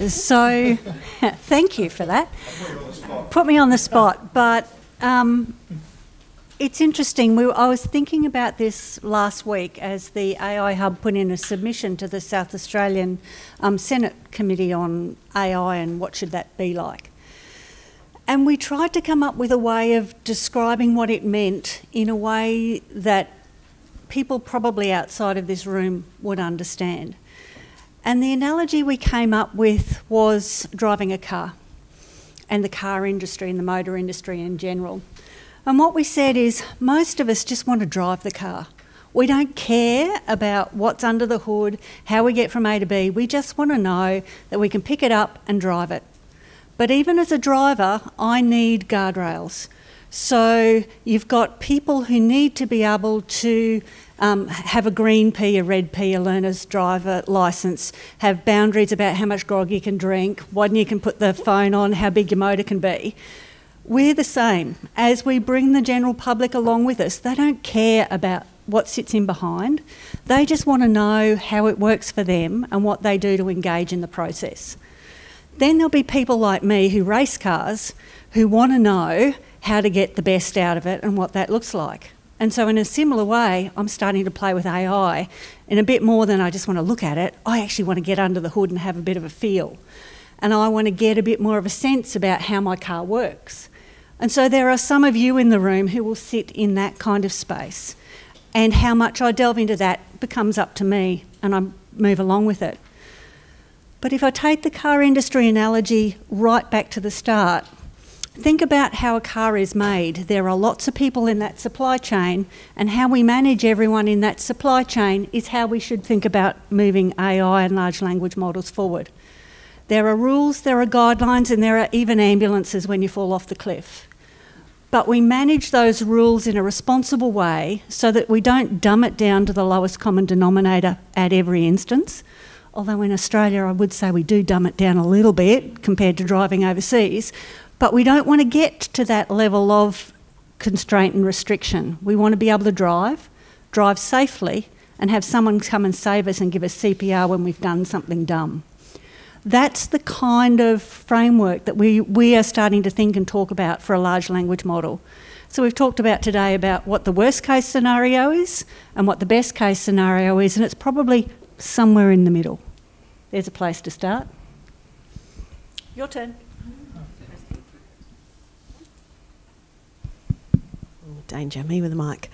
So thank you for that. Put me on the spot. But it's interesting. I was thinking about this last week as the AI Hub put in a submission to the South Australian Senate Committee on AI and what should that be like. And we tried to come up with a way of describing what it meant in a way that people probably outside of this room would understand. And the analogy we came up with was driving a car and the car industry and the motor industry in general. And what we said is most of us just want to drive the car. We don't care about what's under the hood, how we get from A to B. We just want to know that we can pick it up and drive it. But even as a driver, I need guardrails. So you've got people who need to be able to have a green P, a red P, a learner's driver licence, have boundaries about how much grog you can drink, when you can put the phone on, how big your motor can be. We're the same. As we bring the general public along with us, they don't care about what sits in behind. They just want to know how it works for them and what they do to engage in the process. Then there'll be people like me who race cars who want to know how to get the best out of it and what that looks like. And so in a similar way, I'm starting to play with AI in a bit more than I just want to look at it. I actually want to get under the hood and have a bit of a feel. And I want to get a bit more of a sense about how my car works. And so there are some of you in the room who will sit in that kind of space. And how much I delve into that becomes up to me, and I move along with it. But if I take the car industry analogy right back to the start, think about how a car is made. There are lots of people in that supply chain, and how we manage everyone in that supply chain is how we should think about moving AI and large language models forward. There are rules, there are guidelines, and there are even ambulances when you fall off the cliff. But we manage those rules in a responsible way so that we don't dumb it down to the lowest common denominator at every instance. Although in Australia, I would say we do dumb it down a little bit compared to driving overseas. But we don't want to get to that level of constraint and restriction. We want to be able to drive safely, and have someone come and save us and give us CPR when we've done something dumb. That's the kind of framework that we are starting to think and talk about for a large language model. So we've talked about today about what the worst case scenario is and what the best case scenario is, and it's probably somewhere in the middle. There's a place to start. Your turn. Danger, me with a mic.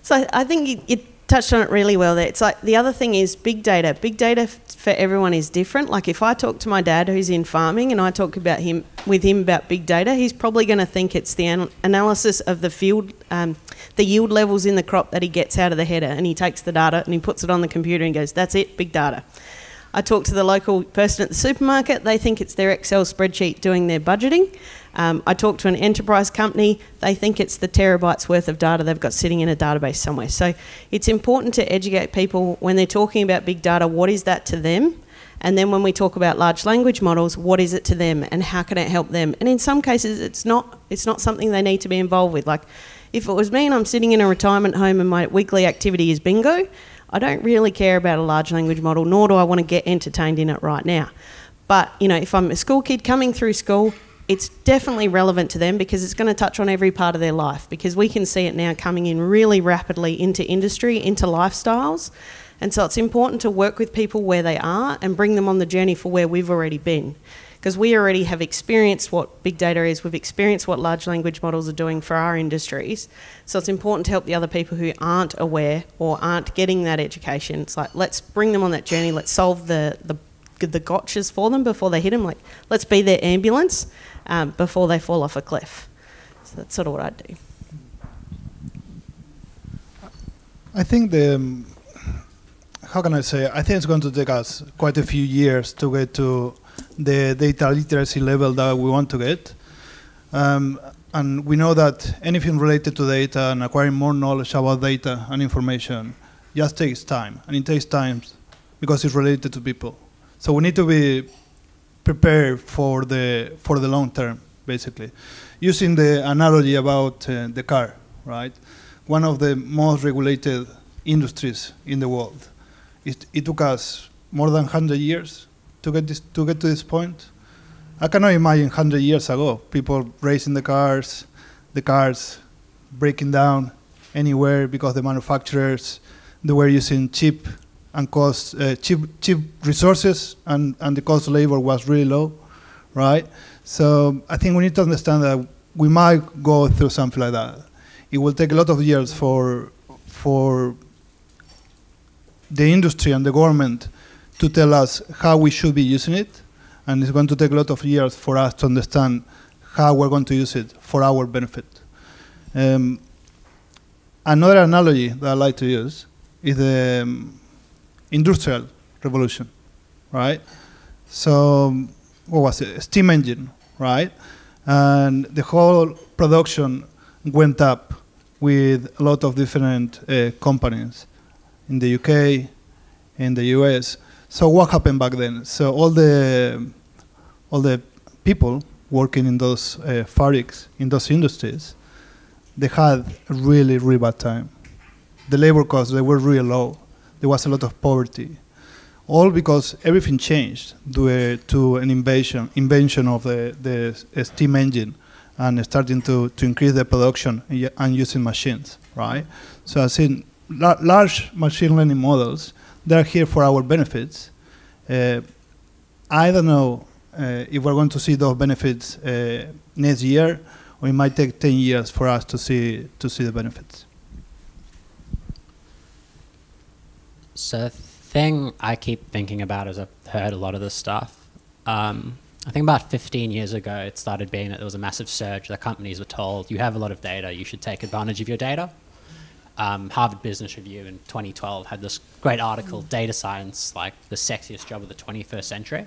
So I think you touched on it really well there. It's like the other thing is big data. Big data for everyone is different. Like if I talk to my dad who's in farming and I talk about with him about big data, he's probably going to think it's the analysis of the field, the yield levels in the crop that he gets out of the header, and he takes the data and he puts it on the computer and goes, that's it, big data. I talk to the local person at the supermarket, they think it's their Excel spreadsheet doing their budgeting. I talk to an enterprise company, they think it's the terabytes worth of data they've got sitting in a database somewhere. So it's important to educate people when they're talking about big data, what is that to them? And then when we talk about large language models, what is it to them and how can it help them? And in some cases, it's not something they need to be involved with. Like if it was me and I'm sitting in a retirement home and my weekly activity is bingo, I don't really care about a large language model, nor do I want to get entertained in it right now. But, you know, if I'm a school kid coming through school, it's definitely relevant to them because it's going to touch on every part of their life, because we can see it now coming in really rapidly into industry, into lifestyles. And so it's important to work with people where they are and bring them on the journey for where we've already been. Because we already have experienced what big data is, we've experienced what large language models are doing for our industries. So it's important to help the other people who aren't aware or aren't getting that education. It's like, let's bring them on that journey, let's solve the gotchas for them before they hit them. Like, let's be their ambulance before they fall off a cliff. So that's sort of what I do. I think how can I say, I think it's going to take us quite a few years to get to the data literacy level that we want to get. And we know that anything related to data and acquiring more knowledge about data and information just takes time. And it takes time because it's related to people. So we need to be prepared for the long term, basically. Using the analogy about the car, right? One of the most regulated industries in the world. It took us more than 100 years to get to this point. I cannot imagine 100 years ago people racing the cars breaking down anywhere because the manufacturers, they were using cheap resources, and the cost of labor was really low, right? So I think we need to understand that we might go through something like that. It will take a lot of years for the industry and the government to tell us how we should be using it, and it's going to take a lot of years for us to understand how we're going to use it for our benefit. Another analogy that I like to use is the industrial revolution, right? So, what was it? Steam engine, right? And the whole production went up with a lot of different companies in the UK, in the US. So what happened back then? So all the people working in those fabrics, in those industries, they had a really, really bad time. The labor costs, they were really low. There was a lot of poverty. All because everything changed due to an invention of the steam engine and starting to increase the production and using machines, right? So I think large machine learning models, they're here for our benefits. I don't know if we're going to see those benefits next year, or it might take 10 years for us to see the benefits. So the thing I keep thinking about as I've heard a lot of this stuff, I think about 15 years ago it started being that there was a massive surge that companies were told, you have a lot of data, you should take advantage of your data. Harvard Business Review in 2012 had this great article, Data Science, like the sexiest job of the 21st century.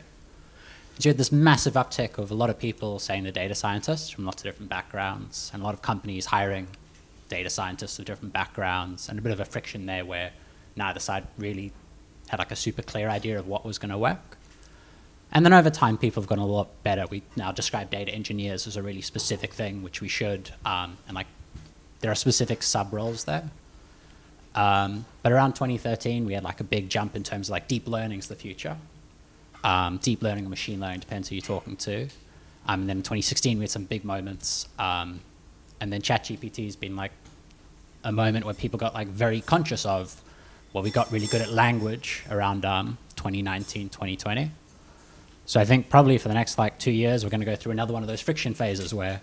So you had this massive uptick of a lot of people saying they're data scientists from lots of different backgrounds, and a lot of companies hiring data scientists of different backgrounds, and a bit of a friction there where neither side really had like a super clear idea of what was going to work. And then over time, people have gotten a lot better. We now describe data engineers as a really specific thing, which we should, and like there are specific sub-roles there. But around 2013, we had like a big jump in terms of like deep learning's the future. Deep learning or machine learning, depends who you're talking to. And then in 2016, we had some big moments. And then ChatGPT has been like a moment where people got like very conscious of, well, we got really good at language around 2019, 2020. So I think probably for the next like 2 years, we're going to go through another one of those friction phases where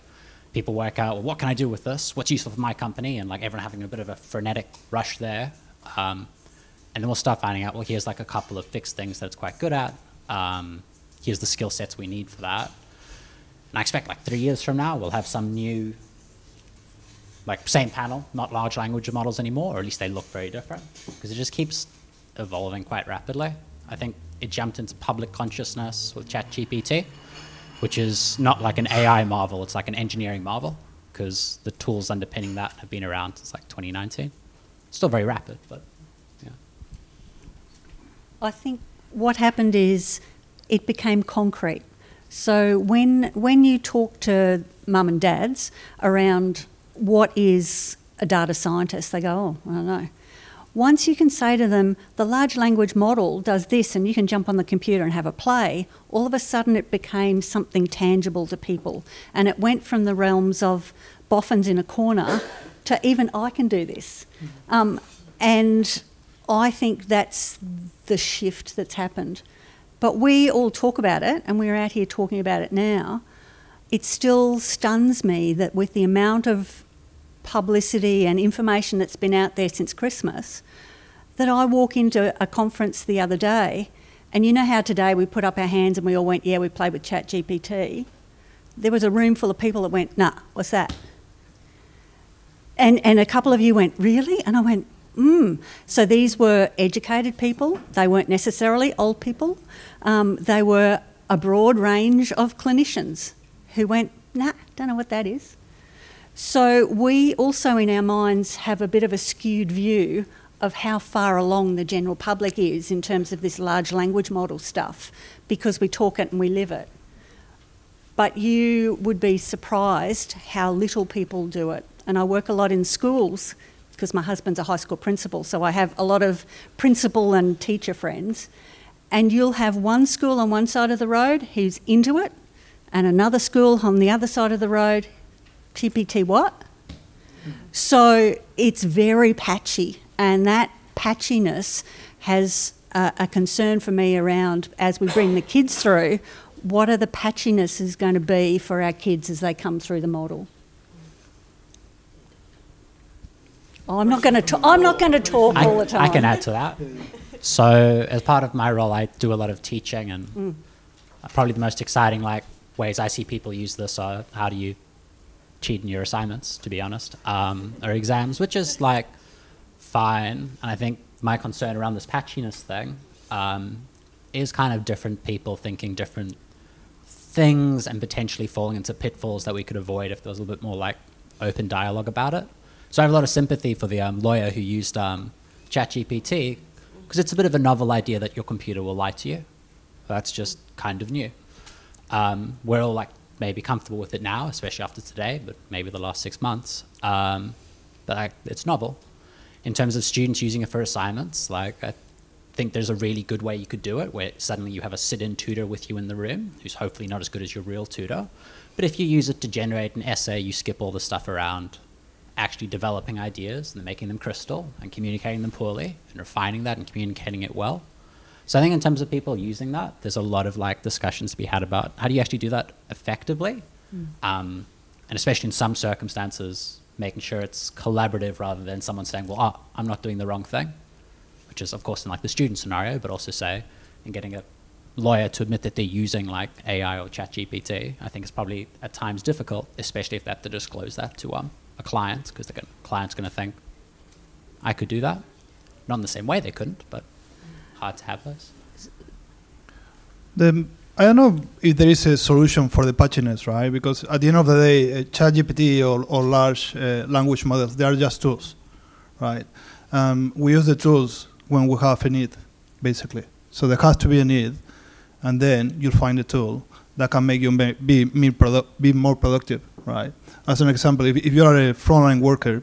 people work out, well, what can I do with this? What's useful for my company? And like everyone having a bit of a frenetic rush there. And then we'll start finding out, well, here's like a couple of fixed things that it's quite good at. Here's the skill sets we need for that. And I expect like 3 years from now, we'll have some new, like same panel, not large language models anymore, or at least they look very different, because it just keeps evolving quite rapidly. I think it jumped into public consciousness with ChatGPT, which is not like an AI marvel, it's like an engineering marvel, because the tools underpinning that have been around since like 2019. Still very rapid, but yeah. I think what happened is it became concrete. So when you talk to mum and dads around what is a data scientist, they go, oh, I don't know. Once you can say to them, the large language model does this and you can jump on the computer and have a play, all of a sudden it became something tangible to people. And it went from the realms of boffins in a corner to even I can do this. And I think that's the shift that's happened. But we all talk about it, and we're out here talking about it now. It still stuns me that with the amount of publicity and information that's been out there since Christmas, that I walk into a conference the other day, and you know how today we put up our hands and we all went, yeah, we played with ChatGPT. There was a room full of people that went, nah, what's that? And a couple of you went, really? And I went, So these were educated people. They weren't necessarily old people. They were a broad range of clinicians who went, nah, don't know what that is. So we also in our minds have a bit of a skewed view of how far along the general public is in terms of this large language model stuff, because we talk it and we live it. But you would be surprised how little people do it. And I work a lot in schools because my husband's a high school principal, so I have a lot of principal and teacher friends. And you'll have one school on one side of the road who's into it, and another school on the other side of the road, GPT what? So it's very patchy, and that patchiness has a concern for me around, as we bring the kids through, what are the patchiness is going to be for our kids as they come through the model. Oh, I'm not going to talk all the time. I can add to that. So as part of my role, I do a lot of teaching, and probably the most exciting ways I see people use this are how do you cheat in your assignments, to be honest, or exams, which is fine. And I think my concern around this patchiness thing is kind of different people thinking different things and potentially falling into pitfalls that we could avoid if there was a little bit more open dialogue about it. So I have a lot of sympathy for the lawyer who used ChatGPT, because it's a bit of a novel idea that your computer will lie to you. That's just kind of new. We're all maybe comfortable with it now, especially after today, but maybe the last 6 months. But it's novel. In terms of students using it for assignments, I think there's a really good way you could do it, where suddenly you have a sit-in tutor with you in the room, who's hopefully not as good as your real tutor. But if you use it to generate an essay, you skip all the stuff around actually developing ideas and making them crystal and communicating them poorly and refining that and communicating it well. So I think in terms of people using that, there's a lot of discussions to be had about how do you actually do that effectively, and especially in some circumstances, making sure it's collaborative rather than someone saying, well, I'm not doing the wrong thing, which is of course in the student scenario, but also in getting a lawyer to admit that they're using AI or ChatGPT, I think is probably at times difficult, especially if they have to disclose that to a client, because the client's going to think, I could do that. Not in the same way they couldn't, but hard to have those. I don't know if there is a solution for the patchiness, right? Because at the end of the day, ChatGPT or large language models, they are just tools, right? We use the tools when we have a need, basically. So there has to be a need, and then you'll find a tool that can make you be more productive, right? As an example, if you are a frontline worker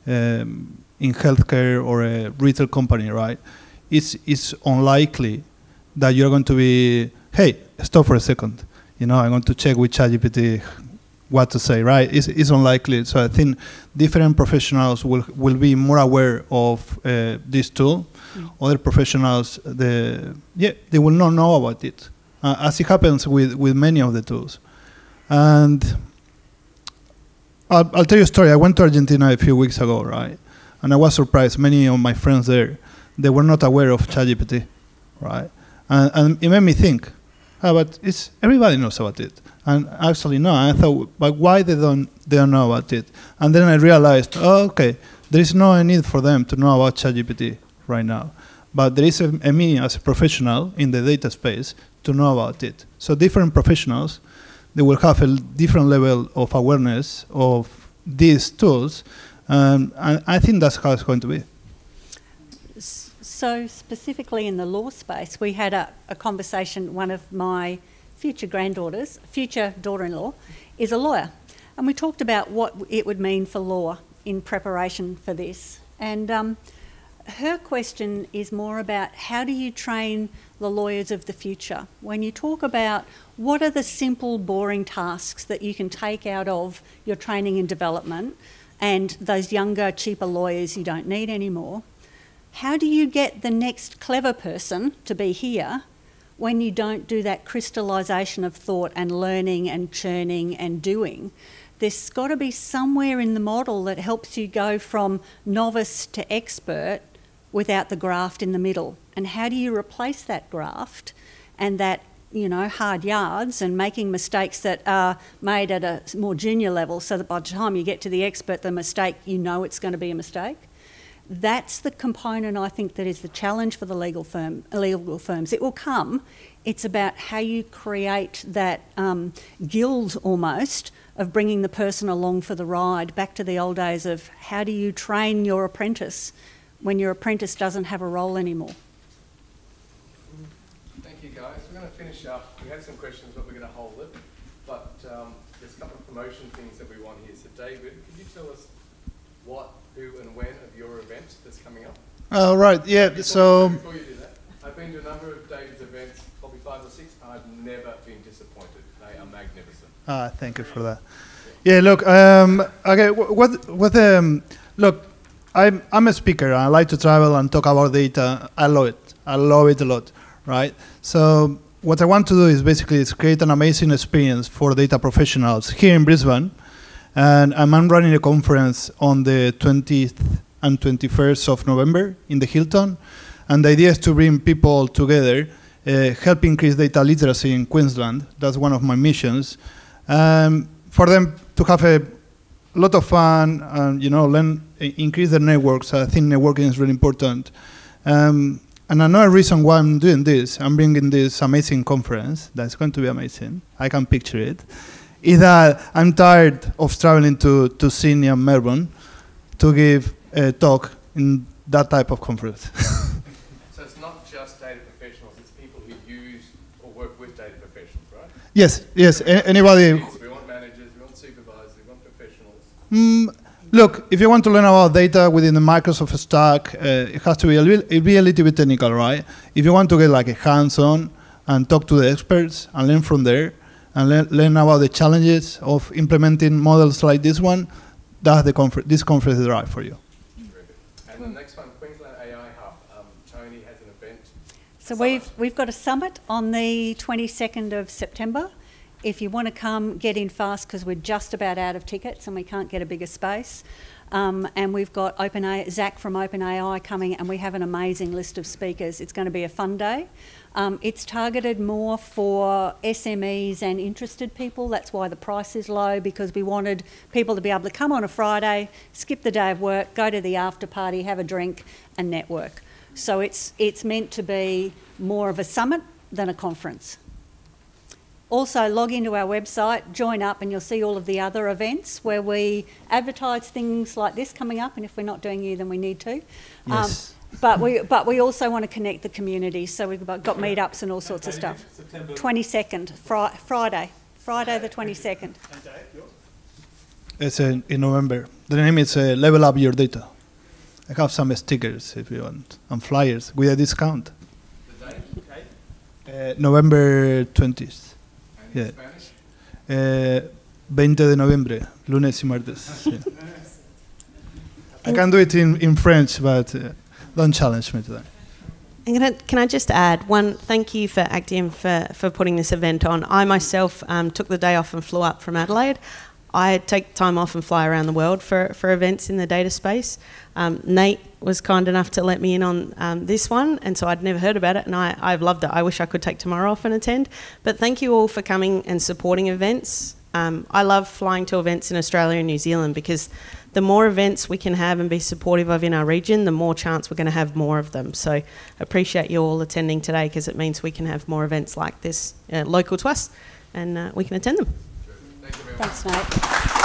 in healthcare or a retail company, right, it's unlikely that you're going to be, hey, stop for a second. I'm going to check with ChatGPT what to say, right? It's unlikely. So I think different professionals will be more aware of this tool. Other professionals, they will not know about it, as it happens with many of the tools. And I'll tell you a story. I went to Argentina a few weeks ago, right? And I was surprised. Many of my friends there, they were not aware of ChatGPT, right? And it made me think, but everybody knows about it. And actually, no. I thought, but why they don't know about it? And then I realized, okay, there is no need for them to know about ChatGPT right now. But there is a me as a professional in the data space to know about it. So different professionals, they will have a different level of awareness of these tools. And I think that's how it's going to be. So specifically in the law space, we had a conversation. One of my future daughter-in-law, is a lawyer. And we talked about what it would mean for law in preparation for this. And her question is more about how do you train the lawyers of the future? When you talk about what are the simple, boring tasks that you can take out of your training and development and those younger, cheaper lawyers you don't need anymore, how do you get the next clever person to be here when you don't do that crystallisation of thought and learning and churning and doing? There's got to be somewhere in the model that helps you go from novice to expert without the graft in the middle. And how do you replace that graft and that, hard yards and making mistakes that are made at a more junior level so that by the time you get to the expert, the mistake, it's going to be a mistake? That's the component, I think, that is the challenge for the legal firms. It will come. It's about how you create that guild almost of bringing the person along for the ride, back to the old days of how do you train your apprentice when your apprentice doesn't have a role anymore. Thank you, guys. We're going to finish up. We had some questions, but we're going to hold it. But there's a couple of promotion things that we want here. So, David, could you tell us what, who, and when of your event that's coming up? Right. Yeah. So. Before you do that, been to a number of David's events, probably 5 or 6. I've never been disappointed. They are magnificent. Thank you for that. Yeah, look, okay, look, I'm a speaker. I like to travel and talk about data. I love it. I love it a lot, right? So what I want to do is basically create an amazing experience for data professionals here in Brisbane. And I'm running a conference on the 20th and 21st of November in the Hilton. And the idea is to bring people together, help increase data literacy in Queensland. That's one of my missions. For them to have a lot of fun and, you know, learn, increase their networks. I think networking is really important. And another reason why I'm doing this, I'm bringing this amazing conference that's going to be amazing. I can picture it. Is that I'm tired of traveling to Sydney and Melbourne to give a talk in that type of conference. So it's not just data professionals, it's people who use or work with data professionals, right? Yes, yes. Anybody. We want managers, we want supervisors, we want professionals. Look, if you want to learn about data within the Microsoft stack, it has to be a little bit technical, right? If you want to get like a hands-on and talk to the experts and learn from there, and learn about the challenges of implementing models like this one, that's this conference is right for you. And the next one, Queensland AI Hub. Toni has an event. So we've got a summit on the 22nd of September. If you want to come, get in fast because we're just about out of tickets and we can't get a bigger space. And we've got Zach from OpenAI coming, and we have an amazing list of speakers. It's going to be a fun day. It's targeted more for SMEs and interested people. That's why the price is low, because we wanted people to be able to come on a Friday, skip the day of work, go to the after party, have a drink and network. So it's meant to be more of a summit than a conference. Also, log into our website, join up, and you'll see all of the other events where we advertise things like this coming up, and if we're not doing you, then we need to. Yes. But we also want to connect the community, so we've got meetups and all sorts of stuff. September 22nd, Friday the 22nd. It's in November. The name is Level Up Your Data. I have some stickers if you want, and flyers with a discount. The date, okay. November 20th. And in Yeah. Spanish? 20 de noviembre, lunes y martes. Yeah. I can do it in French, but don't challenge me to that. Can I just add one thank you for Actium for putting this event on. I myself took the day off and flew up from Adelaide. I take time off and fly around the world for events in the data space. Nate was kind enough to let me in on this one, and so I'd never heard about it, and I've loved it. I wish I could take tomorrow off and attend. But thank you all for coming and supporting events. I love flying to events in Australia and New Zealand because the more events we can have and be supportive of in our region, the more chance we're going to have more of them. So I appreciate you all attending today because it means we can have more events like this local to us, and we can attend them. Thank you very much. Thanks, Nate.